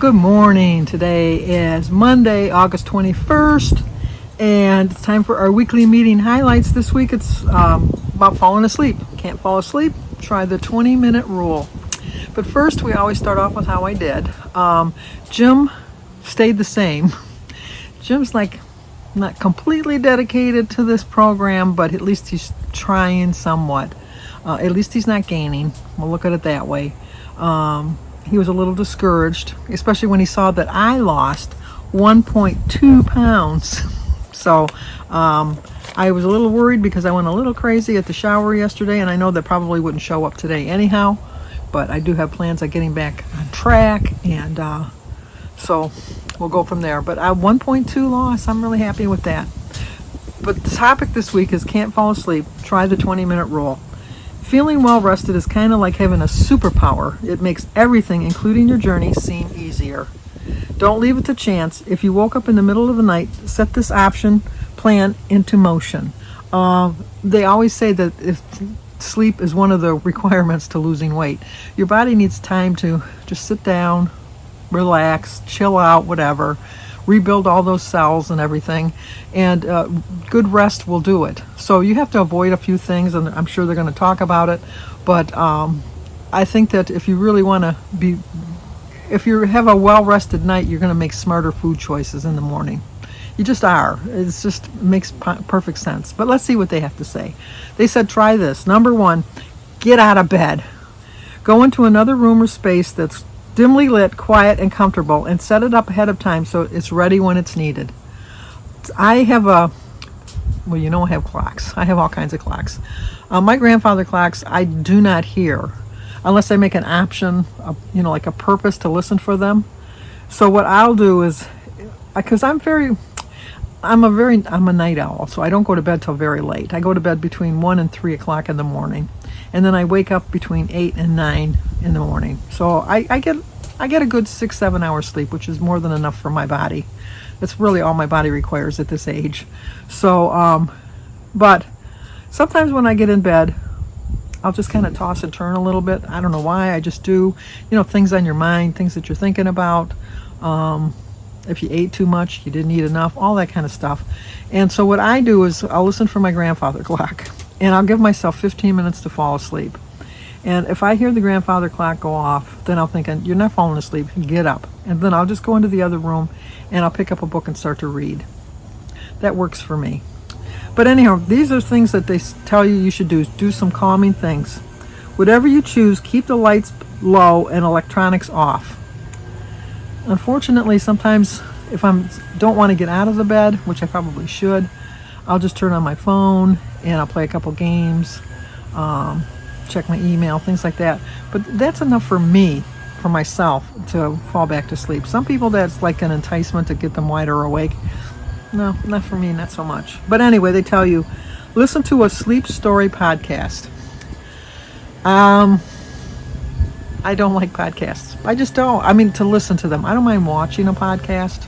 good morning. Today is Monday, August 21st, and it's time for our weekly meeting highlights. This week it's about falling asleep. Can't fall asleep? Try the 20-minute rule. But first, we always start off with how I did. Jim stayed the same. Jim's like not completely dedicated to this program, but at least he's trying somewhat. At least he's not gaining. We'll look at it that way. He was a little discouraged, especially when he saw that I lost 1.2 pounds. So I was a little worried because I went a little crazy at the shower yesterday, and I know that probably wouldn't show up today anyhow, but I do have plans on getting back on track, and so we'll go from there. But 1.2 loss, I'm really happy with that. But the topic this week is can't fall asleep. Try the 20-minute rule. Feeling well rested is kind of like having a superpower. It makes everything, including your journey, seem easier. Don't leave it to chance. If you woke up in the middle of the night, set this option plan into motion. They always say that if sleep is one of the requirements to losing weight. Your body needs time to just sit down, relax, chill out, whatever, rebuild all those cells and everything, and good rest will do it. So you have to avoid a few things, and I'm sure they're going to talk about it, but I think that if you really want to be, if you have a well-rested night, you're going to make smarter food choices in the morning. You just are. It just makes perfect sense. But let's see what they have to say. They said try this. Number 1, get out of bed. Go into another room or space that's dimly lit, quiet, and comfortable, and set it up ahead of time so it's ready when it's needed. I have I have clocks. I have all kinds of clocks. My grandfather clocks I do not hear unless I make an option, like a purpose to listen for them. So what I'll do is, because I'm a night owl, so I don't go to bed till very late. I go to bed between 1 and 3 o'clock in the morning, and then I wake up between 8 and 9 in the morning. So I get a good 6-7 hours sleep, which is more than enough for my body. That's really all my body requires at this age. So, but sometimes when I get in bed, I'll just kind of toss and turn a little bit. I don't know why, I just do. Things on your mind, things that you're thinking about. If you ate too much, you didn't eat enough, all that kind of stuff. And so what I do is I'll listen for my grandfather clock, and I'll give myself 15 minutes to fall asleep. And if I hear the grandfather clock go off, then I'll think, you're not falling asleep, get up. And then I'll just go into the other room and I'll pick up a book and start to read. That works for me. But anyhow, these are things that they tell you should do. Do some calming things. Whatever you choose, keep the lights low and electronics off. Unfortunately, sometimes if I don't want to get out of the bed, which I probably should, I'll just turn on my phone and I'll play a couple games, check my email, things like that. But that's enough for me, for myself, to fall back to sleep. Some people, that's like an enticement to get them wider awake. No, not for me, not so much. But anyway, they tell you, listen to a sleep story podcast. I don't like podcasts. I just don't. To listen to them. I don't mind watching a podcast.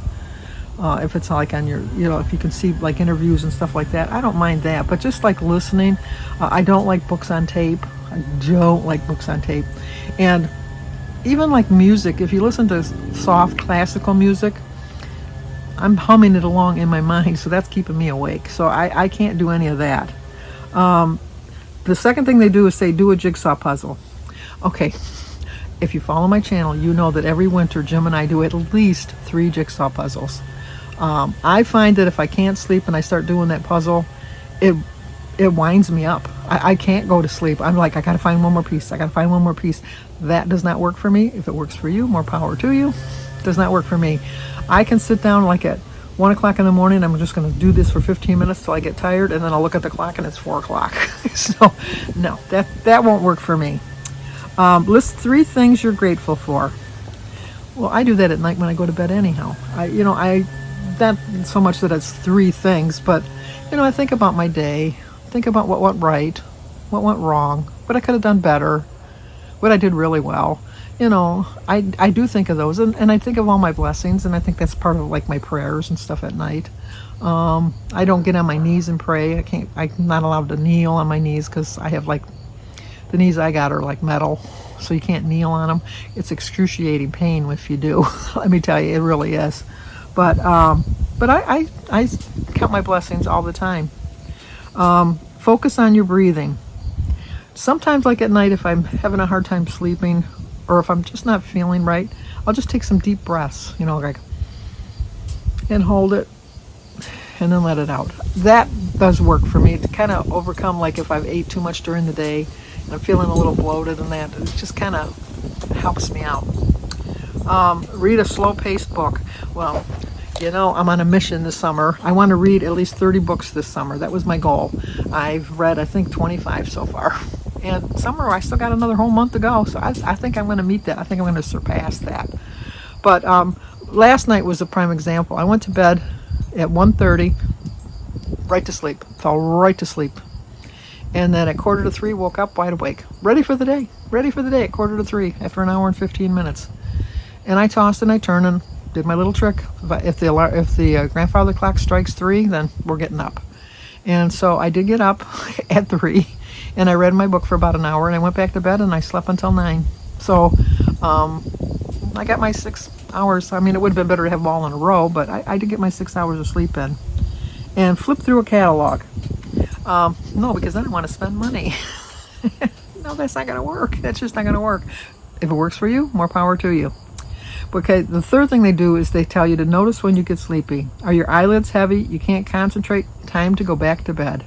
If it's like on your, if you can see like interviews and stuff like that, I don't mind that. But just like listening, I don't like books on tape. I don't like books on tape. And even like music, if you listen to soft classical music, I'm humming it along in my mind, so that's keeping me awake. So I can't do any of that. The second thing they do is say, do a jigsaw puzzle. Okay. If you follow my channel, you know that every winter Jim and I do at least 3 jigsaw puzzles. I find that if I can't sleep and I start doing that puzzle, it winds me up. I can't go to sleep. I'm like, I gotta find one more piece. That does not work for me. If it works for you, more power to you. Does not work for me. I can sit down like at 1 o'clock in the morning. I'm just going to do this for 15 minutes till I get tired, and then I'll look at the clock and it's 4 o'clock. So no, that won't work for me. List 3 things you're grateful for. Well, I do that at night when I go to bed anyhow. Not so much that it's 3 things, but I think about my day, think about what went right, what went wrong, what I could have done better, what I did really well. I do think of those, and I think of all my blessings, and I think that's part of like my prayers and stuff at night. I don't get on my knees and pray. I'm not allowed to kneel on my knees because I have like, the knees I got are like metal. so you can't kneel on them. It's excruciating pain if you do. Let me tell you, it really is. But I count my blessings all the time. Focus on your breathing. Sometimes, like at night, if I'm having a hard time sleeping, or if I'm just not feeling right, I'll just take some deep breaths, like, and hold it, and then let it out. That does work for me to kind of overcome, like if I've ate too much during the day and I'm feeling a little bloated, and that it just kind of helps me out. Read a slow-paced book. Well, I'm on a mission this summer. I want to read at least 30 books this summer. That was my goal. I've read, I think, 25 so far. And summer, I still got another whole month to go. So I think I'm going to meet that. I think I'm going to surpass that. But last night was a prime example. I went to bed at 1:30, right to sleep. Fell right to sleep. And then at 2:45, woke up wide awake. Ready for the day at 2:45 after an hour and 15 minutes. And I tossed and I turned and did my little trick. If the grandfather clock strikes 3, then we're getting up. And so I did get up at 3, and I read my book for about an hour, and I went back to bed and I slept until 9. So I got my 6 hours. I mean, it would have been better to have them all in a row, but I did get my 6 hours of sleep in. And flip through a catalog. No, because then I want to spend money. No, that's not going to work. That's just not going to work. If it works for you, more power to you. Okay, the third thing they do is they tell you to notice when you get sleepy. Are your eyelids heavy? You can't concentrate? Time to go back to bed.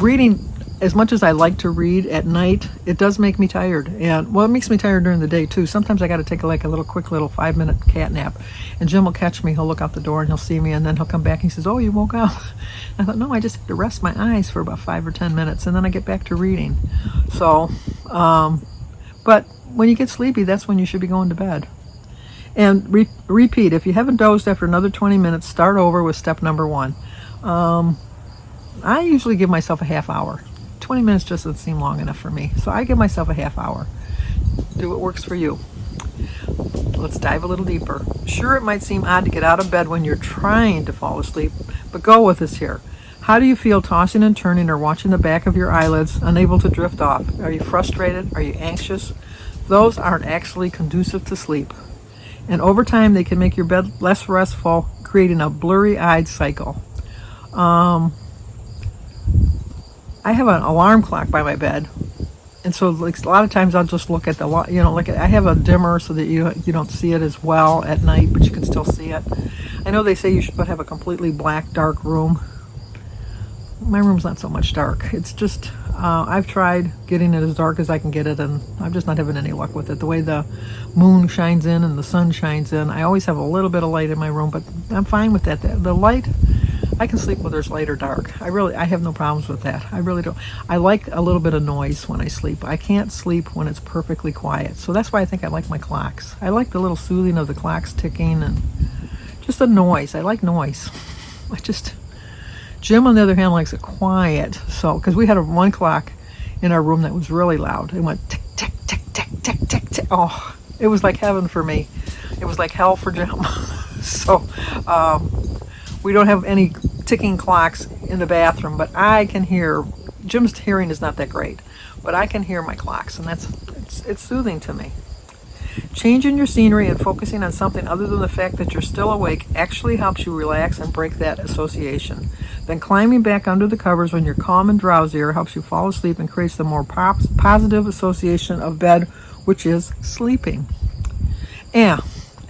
Reading, as much as I like to read at night, it does make me tired. And it makes me tired during the day too. Sometimes I got to take a quick little 5-minute cat nap. And Jim will catch me. He'll look out the door and he'll see me, and then he'll come back and he says, "Oh, you woke up." I thought, no, I just have to rest my eyes for about 5 or 10 minutes, and then I get back to reading. So, but when you get sleepy, that's when you should be going to bed. And repeat. If you haven't dozed after another 20 minutes, start over with step number 1. I usually give myself a half hour. 20 minutes just doesn't seem long enough for me. So I give myself a half hour. Do what works for you. Let's dive a little deeper. Sure, it might seem odd to get out of bed when you're trying to fall asleep, but go with us here. How do you feel tossing and turning or watching the back of your eyelids, unable to drift off? Are you frustrated? Are you anxious? Those aren't actually conducive to sleep. And over time, they can make your bed less restful, creating a blurry-eyed cycle. I have an alarm clock by my bed, and so like a lot of times I'll just look at the, I have a dimmer so that you don't see it as well at night, but you can still see it. I know they say you should have a completely black, dark room. My room's not so much dark. It's just, I've tried getting it as dark as I can get it, and I'm just not having any luck with it. The way the moon shines in and the sun shines in, I always have a little bit of light in my room, but I'm fine with that. The light, I can sleep whether it's light or dark. I have no problems with that. I really don't. I like a little bit of noise when I sleep. I can't sleep when it's perfectly quiet. So that's why I think I like my clocks. I like the little soothing of the clocks ticking and just the noise. I like noise. Jim, on the other hand, likes it quiet. So, because we had one clock in our room that was really loud. It went tick, tick, tick, tick, tick, tick, tick. Oh, it was like heaven for me. It was like hell for Jim. So, we don't have any ticking clocks in the bathroom, but I can hear. Jim's hearing is not that great, but I can hear my clocks, and it's soothing to me. Changing your scenery and focusing on something other than the fact that you're still awake actually helps you relax and break that association. Then climbing back under the covers when you're calm and drowsier helps you fall asleep and creates the more positive association of bed, which is sleeping. Yeah.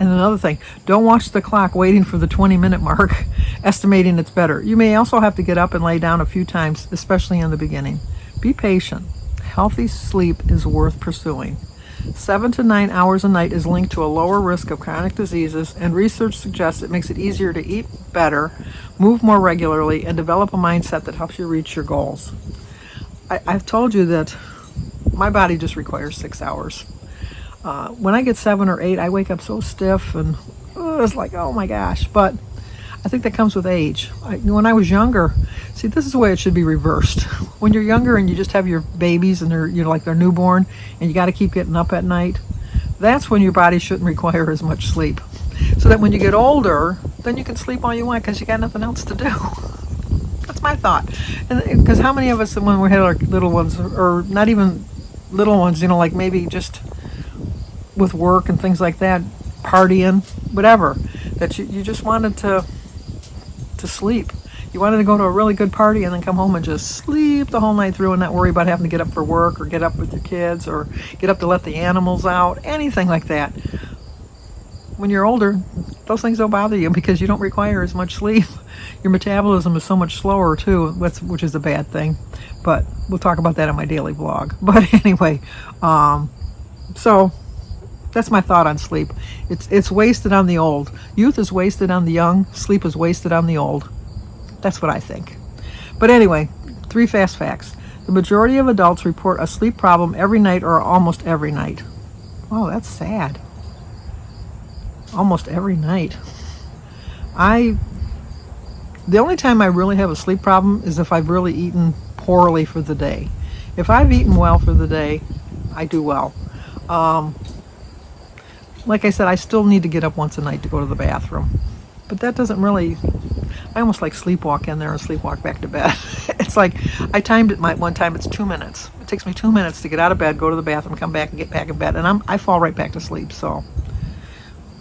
And another thing, don't watch the clock waiting for the 20-minute mark, estimating it's better. You may also have to get up and lay down a few times, especially in the beginning. Be patient. Healthy sleep is worth pursuing. 7 to 9 hours a night is linked to a lower risk of chronic diseases, and research suggests it makes it easier to eat better, move more regularly, and develop a mindset that helps you reach your goals. I've told you that my body just requires 6 hours. When I get 7 or 8, I wake up so stiff, and it's like, oh my gosh. But I think that comes with age. When I was younger, see, this is the way it should be reversed. When you're younger and you just have your babies and they're newborn, and you got to keep getting up at night, that's when your body shouldn't require as much sleep. So that when you get older, then you can sleep all you want because you got nothing else to do. That's my thought. And because how many of us, when we had our little ones, or not even little ones, like maybe just with work and things like that, partying, whatever, that you just wanted to sleep. You wanted to go to a really good party and then come home and just sleep the whole night through and not worry about having to get up for work or get up with your kids or get up to let the animals out, anything like that. When you're older, those things don't bother you because you don't require as much sleep. Your metabolism is so much slower too, which is a bad thing. But we'll talk about that in my daily vlog. But anyway, so that's my thought on sleep. It's wasted on the old. Youth is wasted on the young. Sleep is wasted on the old. That's what I think. But anyway, 3 fast facts. The majority of adults report a sleep problem every night or almost every night. Oh, that's sad. Almost every night. The only time I really have a sleep problem is if I've really eaten poorly for the day. If I've eaten well for the day, I do well. Like I said, I still need to get up once a night to go to the bathroom. But that doesn't really, I almost like sleepwalk in there and sleepwalk back to bed. It's like, I timed it one time, it's 2 minutes. It takes me 2 minutes to get out of bed, go to the bathroom, come back and get back in bed. And I fall right back to sleep, so.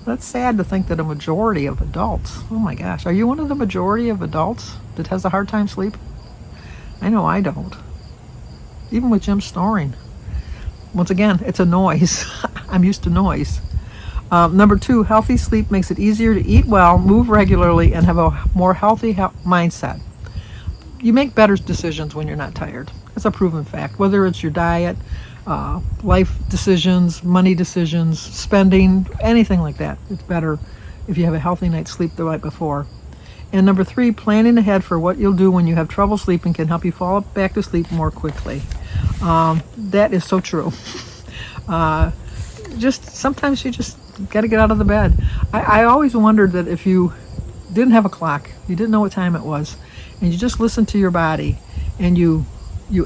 That's sad to think that a majority of adults, oh my gosh, are you one of the majority of adults that has a hard time sleep? I know I don't. Even with Jim snoring. Once again, it's a noise. I'm used to noise. Number 2, healthy sleep makes it easier to eat well, move regularly, and have a more healthy mindset. You make better decisions when you're not tired. It's a proven fact. Whether it's your diet, life decisions, money decisions, spending, anything like that, it's better if you have a healthy night's sleep the night before. And number 3, planning ahead for what you'll do when you have trouble sleeping can help you fall back to sleep more quickly. That is so true. Sometimes you just got to get out of the bed. I always wondered that if you didn't have a clock, you didn't know what time it was, and you just listened to your body, and you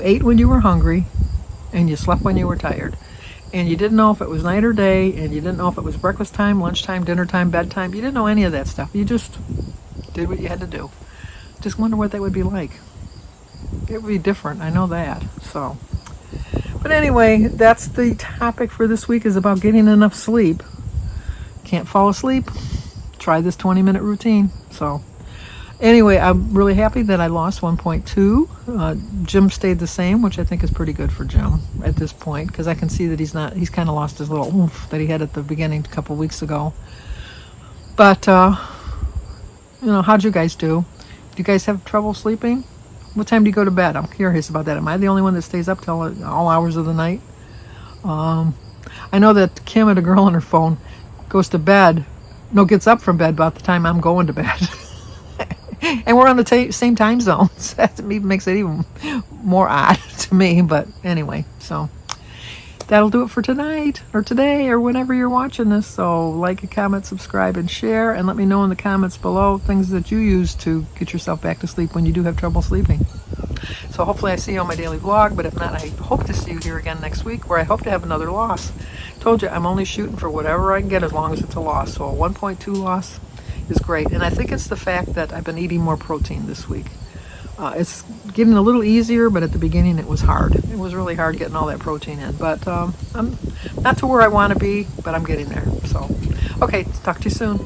ate when you were hungry, and you slept when you were tired, and you didn't know if it was night or day, and you didn't know if it was breakfast time, lunchtime, dinner time, bedtime. You didn't know any of that stuff. You just did what you had to do. Just wonder what that would be like. It would be different, I know that. So, but anyway, that's the topic for this week, is about getting enough sleep. Can't fall asleep? Try this 20-minute routine. So anyway, I'm really happy that I lost 1.2. Jim stayed the same, which I think is pretty good for Jim at this point, because I can see that he's kind of lost his little oomph that he had at the beginning a couple weeks ago. But how'd you guys do? Do you guys have trouble sleeping? What time do you go to bed? I'm curious about that. Am I the only one that stays up till all hours of the night? I know that Kim, had a girl on her phone, gets up from bed about the time I'm going to bed. And we're on the same time zone. So that makes it even more odd to me. But anyway, so that'll do it for tonight or today or whenever you're watching this. So like, comment, subscribe, and share. And let me know in the comments below things that you use to get yourself back to sleep when you do have trouble sleeping. So hopefully I see you on my daily vlog. But if not, I hope to see you here again next week, where I hope to have another loss. Told you, I'm only shooting for whatever I can get as long as it's a loss. So a 1.2 loss is great. And I think it's the fact that I've been eating more protein this week. It's getting a little easier, but at the beginning it was hard. It was really hard getting all that protein in. But I'm not to where I want to be, but I'm getting there. So, okay, talk to you soon.